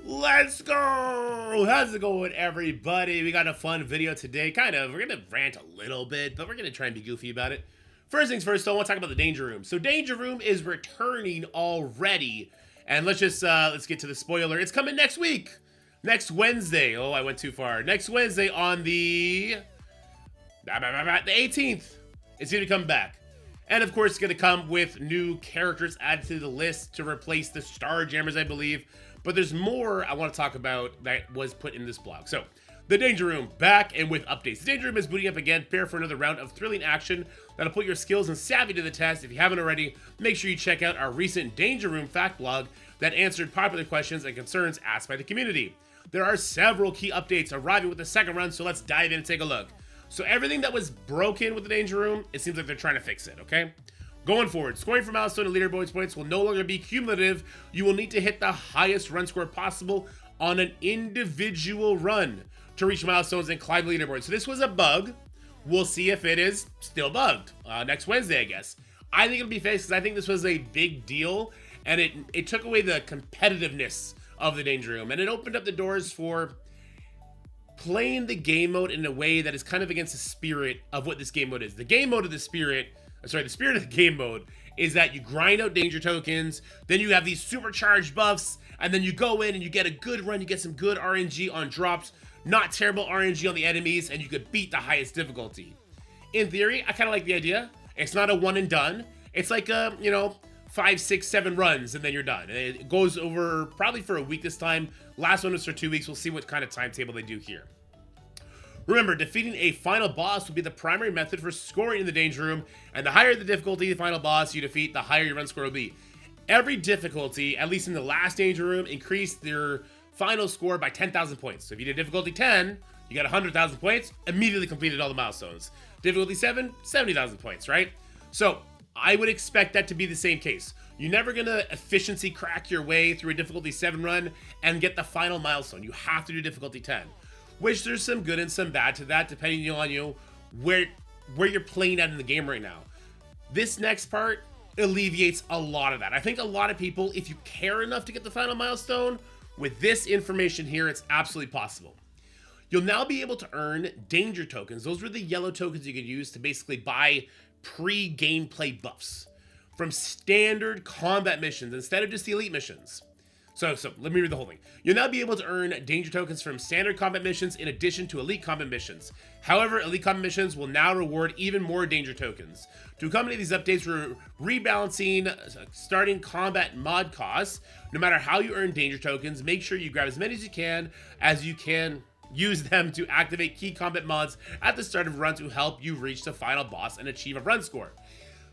Let's go! How's it going, everybody? We got a fun video today. We're gonna rant a little bit, but we're gonna try and be goofy about it. First things first, though, I want to talk about the Danger Room. So Danger Room is returning already. And let's get to the spoiler. It's coming next week. Next Wednesday. Oh, I went too far. Next Wednesday on the 18th. It's gonna come back. And of course, it's gonna come with new characters added to the list to replace the Starjammers, I believe. But there's more I want to talk about that was put in this blog. So, the Danger Room, back and with updates. The Danger Room is booting up again. Prepare for another round of thrilling action that'll put your skills and savvy to the test. If you haven't already, make sure you check out our recent Danger Room fact blog that answered popular questions and concerns asked by the community. There are several key updates arriving with the second run, so let's dive in and take a look. So everything that was broken with the Danger Room, it seems like they're trying to fix it, okay? Going forward, scoring for milestone and leaderboard points will no longer be cumulative. You will need to hit the highest run score possible on an individual run to reach milestones and climb the leaderboard. So this was a bug. We'll see if it is still bugged next Wednesday, I guess. I think it'll be fixed because I think this was a big deal, and it took away the competitiveness of the Danger Room, and it opened up the doors for playing the game mode in a way that is kind of against the spirit of what this game mode is. The game mode of the spirit of the game mode is that you grind out danger tokens, then you have these supercharged buffs, and then you go in and you get a good run, you get some good RNG on drops, not terrible RNG on the enemies, and you could beat the highest difficulty. In theory, I kind of like the idea. It's not a one and done. It's like, 5, 6, 7 runs, and then you're done. It goes over probably for a week this time. Last one was for 2 weeks. We'll see what kind of timetable they do here. Remember, defeating a final boss will be the primary method for scoring in the Danger Room, and the higher the difficulty of the final boss you defeat, the higher your run score will be. Every difficulty, at least in the last Danger Room, increased their final score by 10,000 points. So if you did difficulty 10, you got 100,000 points, immediately completed all the milestones. Difficulty 7, 70,000 points, right? So I would expect that to be the same case. You're never gonna efficiency crack your way through a difficulty 7 run and get the final milestone. You have to do difficulty 10. Which there's some good and some bad to that, depending on where you're playing at in the game right now. This next part alleviates a lot of that. I think a lot of people, if you care enough to get the final milestone, with this information here, it's absolutely possible. You'll now be able to earn danger tokens. Those were the yellow tokens you could use to basically buy pre-gameplay buffs from standard combat missions instead of just the elite missions. So let me read the whole thing. You'll now be able to earn danger tokens from standard combat missions in addition to elite combat missions. However, elite combat missions will now reward even more danger tokens. To accommodate these updates, we're rebalancing starting combat mod costs. No matter how you earn danger tokens, make sure you grab as many as you can use them to activate key combat mods at the start of a run to help you reach the final boss and achieve a run score.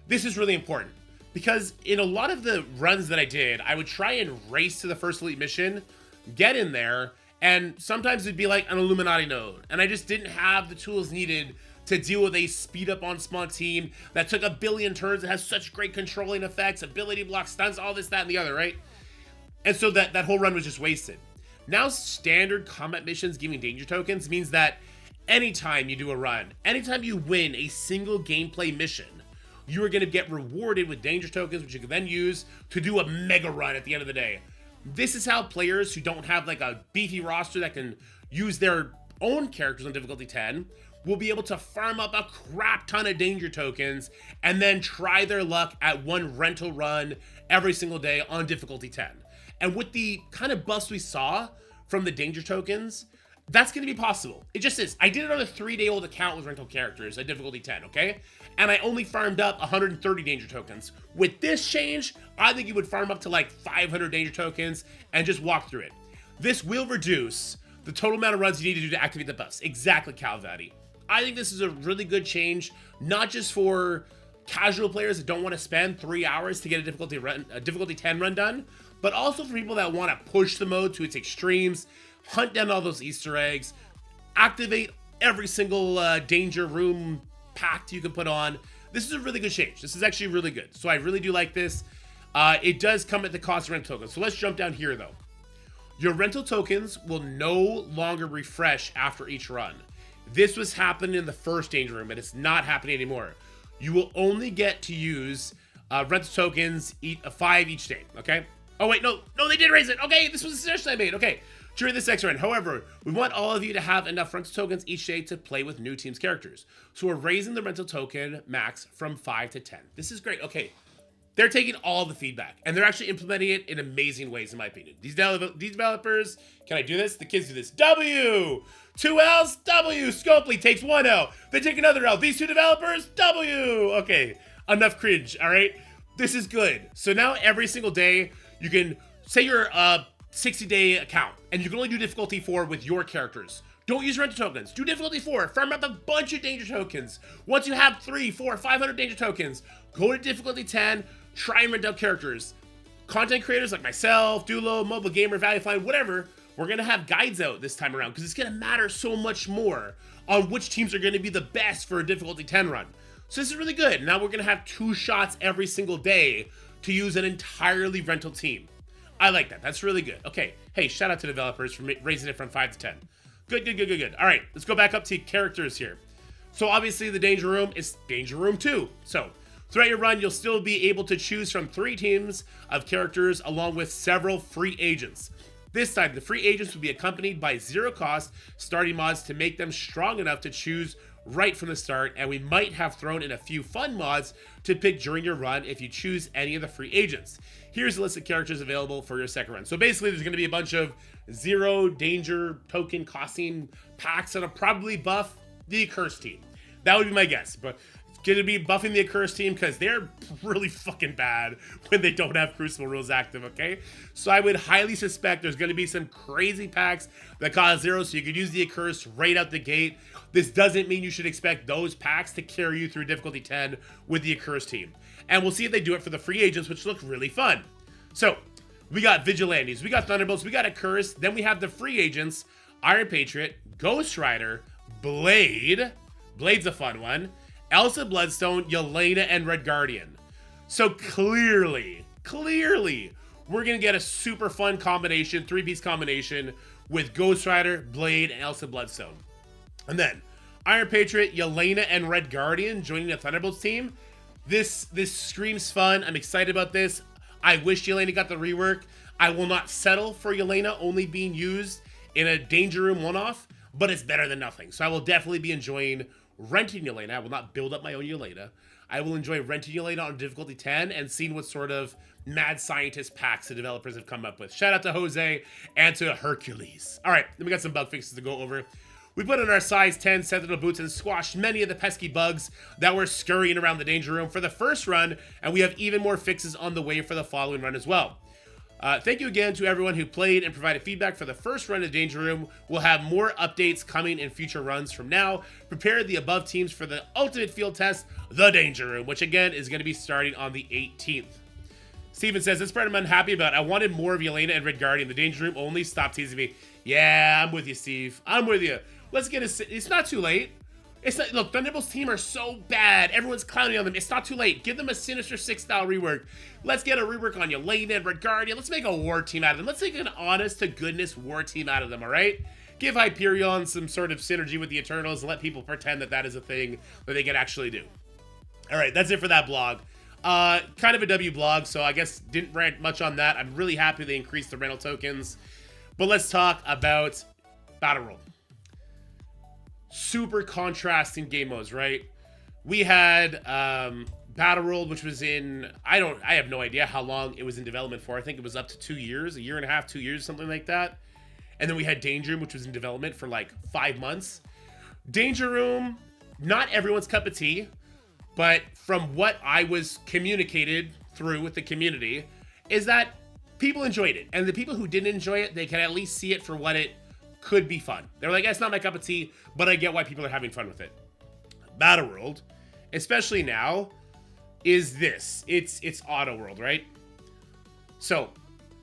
This is really important, because in a lot of the runs that I did, I would try and race to the first elite mission, get in there, and sometimes it'd be like an Illuminati node, and I just didn't have the tools needed to deal with a speed up on spawn team that took a billion turns and has such great controlling effects, ability block, stunts, all this, that, and the other, right? And so that whole run was just wasted. Now standard combat missions giving danger tokens means that anytime you do a run, anytime you win a single gameplay mission, you are going to get rewarded with danger tokens, which you can then use to do a mega run at the end of the day. This is how players who don't have like a beefy roster that can use their own characters on difficulty 10 will be able to farm up a crap ton of danger tokens and then try their luck at one rental run every single day on difficulty 10. And with the kind of buffs we saw from the danger tokens, that's going to be possible. It just is. I did it on a 3-day-old account with rental characters at difficulty 10, okay? And I only farmed up 130 danger tokens. With this change, I think you would farm up to like 500 danger tokens and just walk through it. This will reduce the total amount of runs you need to do to activate the buffs. Exactly, Calvati. I think this is a really good change, not just for casual players that don't want to spend 3 hours to get a difficulty 10 run done, but also for people that want to push the mode to its extremes, hunt down all those Easter eggs, activate every single danger room pact you can put on. This is a really good change. This is actually really good. So I really do like this. It does come at the cost of rental tokens. So let's jump down here though. Your rental tokens will no longer refresh after each run. This was happening in the first danger room, but it's not happening anymore. You will only get to use rental tokens 5 each day, okay? Oh, wait, no, they did raise it. Okay, this was a suggestion I made. Okay, during this next run. However, we want all of you to have enough rental tokens each day to play with new team's characters. So we're raising the rental token max from 5 to 10. This is great. Okay, they're taking all the feedback, and they're actually implementing it in amazing ways, in my opinion. These developers, can I do this? The kids do this. W! 2 L's, W! Scopely takes 1 L. They take another L. These 2 developers, W! Okay, enough cringe, all right? This is good. So now every single day, you can, say you're a 60-day account, and you can only do difficulty 4 with your characters. Don't use rental tokens. Do difficulty 4. Farm up a bunch of danger tokens. Once you have 3, 4, 500 danger tokens, go to difficulty 10, try and rent out characters. Content creators like myself, Dulo, Mobile Gamer, Value Find, whatever, we're going to have guides out this time around because it's going to matter so much more on which teams are going to be the best for a difficulty 10 run. So this is really good. Now we're going to have 2 shots every single day to use an entirely rental team. I like that. That's really good. Okay. Hey, shout out to developers for raising it from 5 to 10. Good. All right, let's go back up to characters here. So obviously the Danger Room is Danger Room 2. So throughout your run, you'll still be able to choose from 3 teams of characters along with several free agents. This time, the free agents will be accompanied by 0 cost starting mods to make them strong enough to choose right from the start, and we might have thrown in a few fun mods to pick during your run if you choose any of the free agents. Here's a list of characters available for your second run. So basically, there's going to be a bunch of 0 danger token costing packs that'll probably buff the Accursed team. That would be my guess, but it's going to be buffing the Accursed team because they're really fucking bad when they don't have Crucible rules active, okay? So I would highly suspect there's going to be some crazy packs that cost 0, so you could use the Accursed right out the gate. This doesn't mean you should expect those packs to carry you through difficulty 10 with the Accursed team. And we'll see if they do it for the free agents, which look really fun. So, we got Vigilantes, we got Thunderbolts, we got Accursed, then we have the free agents, Iron Patriot, Ghost Rider, Blade, Blade's a fun one, Elsa Bloodstone, Yelena, and Red Guardian. So clearly, we're going to get a super fun combination, 3-piece combination with Ghost Rider, Blade, and Elsa Bloodstone. And then, Iron Patriot, Yelena, and Red Guardian joining the Thunderbolts team. This screams fun. I'm excited about this. I wish Yelena got the rework. I will not settle for Yelena only being used in a Danger Room one-off, but it's better than nothing. So I will definitely be enjoying renting Yelena. I will not build up my own Yelena. I will enjoy renting Yelena on difficulty 10 and seeing what sort of mad scientist packs the developers have come up with. Shout out to Jose and to Hercules. All right, then we got some bug fixes to go over. We put on our size 10 Sentinel boots and squashed many of the pesky bugs that were scurrying around the Danger Room for the first run, and we have even more fixes on the way for the following run as well. Thank you again to everyone who played and provided feedback for the first run of Danger Room. We'll have more updates coming in future runs from now. Prepare the above teams for the ultimate field test, the Danger Room, which again is going to be starting on the 18th. Steven says, this part I'm unhappy about. I wanted more of Yelena and Red Guardian. The Danger Room only stopped teasing me. Yeah, I'm with you, Steve. I'm with you. Let's get it's not too late. It's not, look, Thunderbolts team are so bad. Everyone's clowning on them. It's not too late. Give them a Sinister Six style rework. Let's get a rework on Yelena and Red Guardian. Let's make a war team out of them. Let's make an honest to goodness war team out of them, all right? Give Hyperion some sort of synergy with the Eternals and let people pretend that that is a thing that they can actually do. All right, that's it for that blog. Kind of a W blog, so I guess didn't rant much on that. I'm really happy they increased the rental tokens. But let's talk about Battle World. Super contrasting game modes, right? We had Battle World, which was in, I have no idea how long it was in development for. I think it was up to 2 years, a year and a half, 2 years, something like that. And then we had Danger Room, which was in development for like 5 months. Danger Room, not everyone's cup of tea, but from what I was communicated through with the community, is that people enjoyed it. And the people who didn't enjoy it, they can at least see it for what it could be fun. They're like, it's not my cup of tea, but I get why people are having fun with it. Battle World, especially now, is this. It's Auto World, right? So,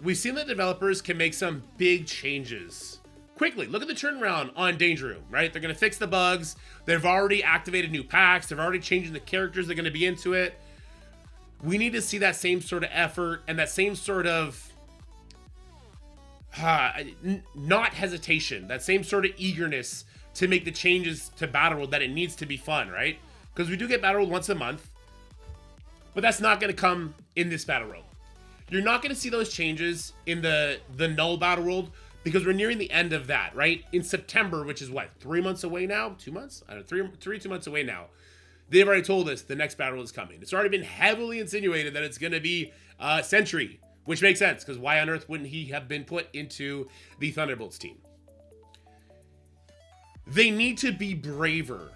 we've seen that developers can make some big changes quickly. Look at the turnaround on Danger Room, right? They're going to fix the bugs. They've already activated new packs. They're already changing the characters that are going to be into it. We need to see that same sort of effort and that same sort of not hesitation, that same sort of eagerness to make the changes to Battle World that it needs to be fun, right? Because we do get Battle World once a month, but that's not going to come in this Battle World. You're not going to see those changes in the null battle world because we're nearing the end of that, right? In September, which is what, 3 months away now? 2 months? I don't know, 2 months away now. They've already told us the next battle is coming. It's already been heavily insinuated that it's going to be Sentry, which makes sense because why on earth wouldn't he have been put into the Thunderbolts team? They need to be braver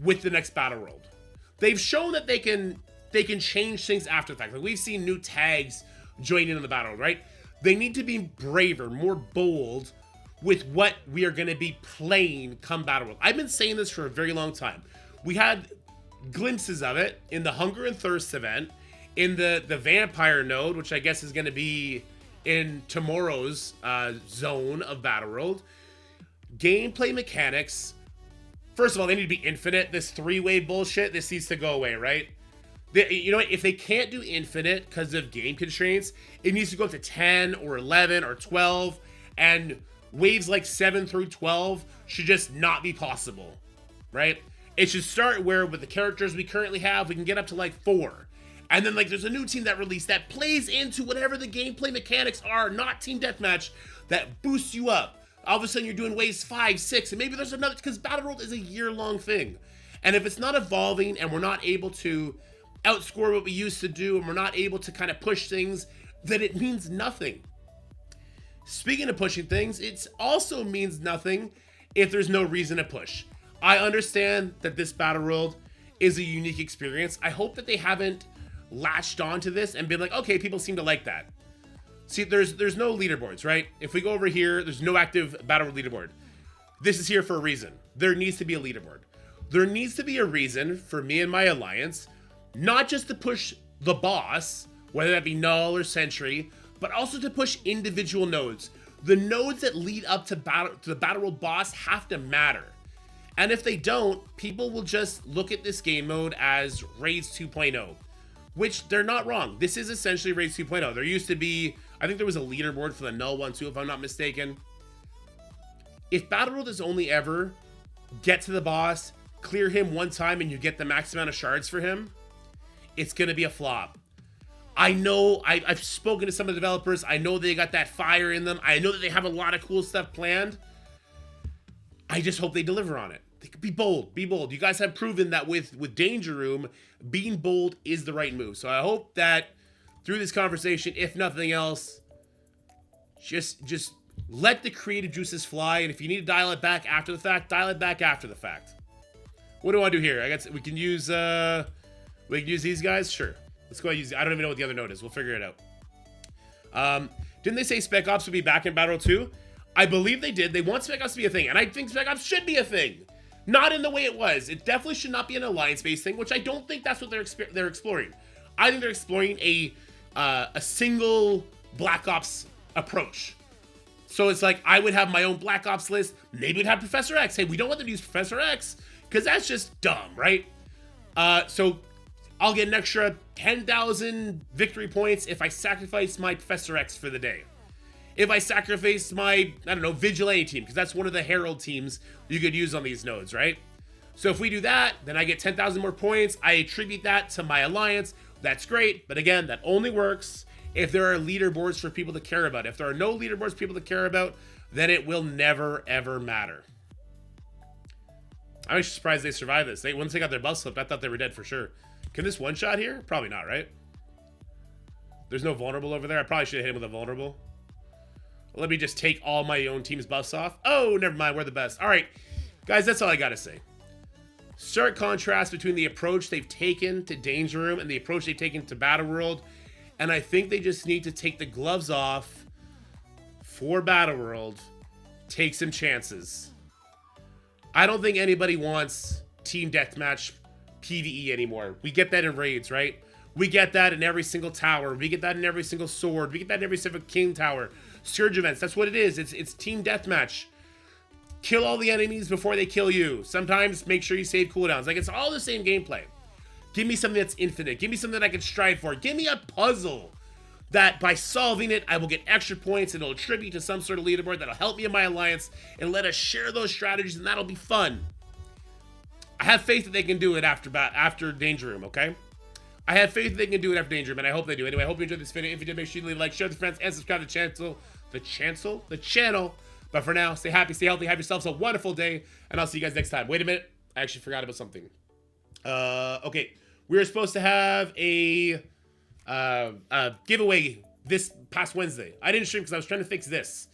with the next battle world. They've shown that they can change things after the fact. Like we've seen new tags join in on the battle world, right? They need to be braver, more bold with what we are going to be playing come battle world. I've been saying this for a very long time. We had glimpses of it in the Hunger and Thirst event, in the Vampire node, which I guess is going to be in tomorrow's zone of battle world. Gameplay mechanics, first of all, they need to be infinite. This three-way bullshit, this needs to go away, right? You know what? If they can't do infinite because of game constraints, it needs to go up to 10 or 11 or 12, and waves like 7 through 12 should just not be possible, right? It should start where with the characters we currently have, we can get up to like 4. And then like there's a new team that released that plays into whatever the gameplay mechanics are, not team deathmatch, that boosts you up. All of a sudden you're doing waves 5, 6, and maybe there's another, because Battle World is a year-long thing. And if it's not evolving and we're not able to outscore what we used to do and we're not able to kind of push things, then it means nothing. Speaking of pushing things, it also means nothing if there's no reason to push. I understand that this Battle World is a unique experience. I hope that they haven't latched onto this and been like, okay, people seem to like that. See, there's no leaderboards, right? If we go over here, there's no active Battle World leaderboard. This is here for a reason. There needs to be a leaderboard. There needs to be a reason for me and my alliance, not just to push the boss, whether that be Null or Sentry, but also to push individual nodes. The nodes that lead up to the Battle World boss have to matter. And if they don't, people will just look at this game mode as Raids 2.0, which they're not wrong. This is essentially Raids 2.0. There used to be, I think there was a leaderboard for the Null one too, if I'm not mistaken. If Battle World is only ever get to the boss, clear him one time, and you get the max amount of shards for him, it's going to be a flop. I know, I've spoken to some of the developers. I know they got that fire in them. I know that they have a lot of cool stuff planned. I just hope they deliver on it. They could be bold, be bold. You guys have proven that with Danger Room, being bold is the right move. So I hope that through this conversation, if nothing else, just let the creative juices fly. And if you need to dial it back after the fact, dial it back after the fact. What do I do here? I guess we can use these guys. Sure. Let's go ahead and use. I don't even know what the other node is. We'll figure it out. Didn't they say Spec Ops would be back in Battle 2? I believe they did. They want Spec Ops to be a thing, and I think Spec Ops should be a thing. Not in the way it was. It definitely should not be an alliance-based thing, which I don't think that's what they're exploring. I think they're exploring a single Black Ops approach. So it's like, I would have my own Black Ops list. Maybe we'd have Professor X. Hey, we don't want them to use Professor X, because that's just dumb, right? So I'll get an extra 10,000 victory points if I sacrifice my Professor X for the day. If I sacrifice my, I don't know, Vigilante team, because that's one of the Herald teams you could use on these nodes, right? So if we do that, then I get 10,000 more points. I attribute that to my alliance. That's great. But again, that only works if there are leaderboards for people to care about. If there are no leaderboards for people to care about, then it will never, ever matter. I'm actually surprised they survived this. Once they got their buff slipped, I thought they were dead for sure. Can this one-shot here? Probably not, right? There's no vulnerable over there. I probably should have hit him with a vulnerable. Let me just take all my own team's buffs off. Oh, never mind. We're the best. All right, guys, that's all I got to say. Stark contrast between the approach they've taken to Danger Room and the approach they've taken to Battle World. And I think they just need to take the gloves off for Battle World, take some chances. I don't think anybody wants Team Deathmatch PvE anymore. We get that in raids, right? We get that in every single tower. We get that in every single sword. We get that in every single king tower. Surge events, that's what it is. It's Team Deathmatch. Kill all the enemies before they kill you. Sometimes make sure you save cooldowns. Like, it's all the same gameplay. Give me something that's infinite. Give me something that I can strive for. Give me a puzzle that by solving it, I will get extra points and it'll attribute to some sort of leaderboard that'll help me in my alliance, and let us share those strategies, and that'll be fun. I have faith that they can do it after Danger Room, okay? I have faith they can do it after Danger, man. I hope they do. Anyway, I hope you enjoyed this video. If you did, make sure you leave a like, share with your friends, and subscribe to the channel. But for now, stay happy, stay healthy, have yourselves a wonderful day, and I'll see you guys next time. Wait a minute. I actually forgot about something. Okay. We were supposed to have a giveaway this past Wednesday. I didn't stream because I was trying to fix this.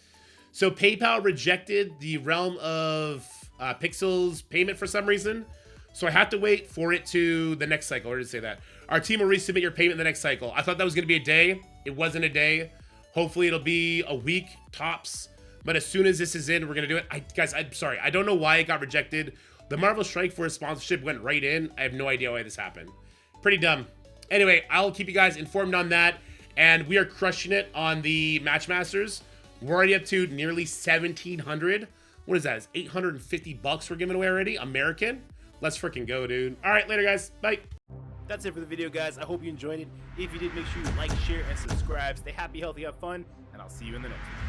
So PayPal rejected the Realm of Pixels payment for some reason. So I have to wait for it to the next cycle. Or did it say that? Our team will resubmit your payment in the next cycle. I thought that was going to be a day. It wasn't a day. Hopefully it'll be a week tops. But as soon as this is in, we're going to do it. Guys, I'm sorry. I don't know why it got rejected. The Marvel Strike Force sponsorship went right in. I have no idea why this happened. Pretty dumb. Anyway, I'll keep you guys informed on that. And we are crushing it on the Matchmasters. We're already up to nearly 1,700. What is that? It's 850 bucks we're giving away already. American. Let's freaking go, dude. All right, later, guys. Bye. That's it for the video, guys. I hope you enjoyed it. If you did, make sure you like, share, and subscribe. Stay happy, healthy, have fun, and I'll see you in the next one.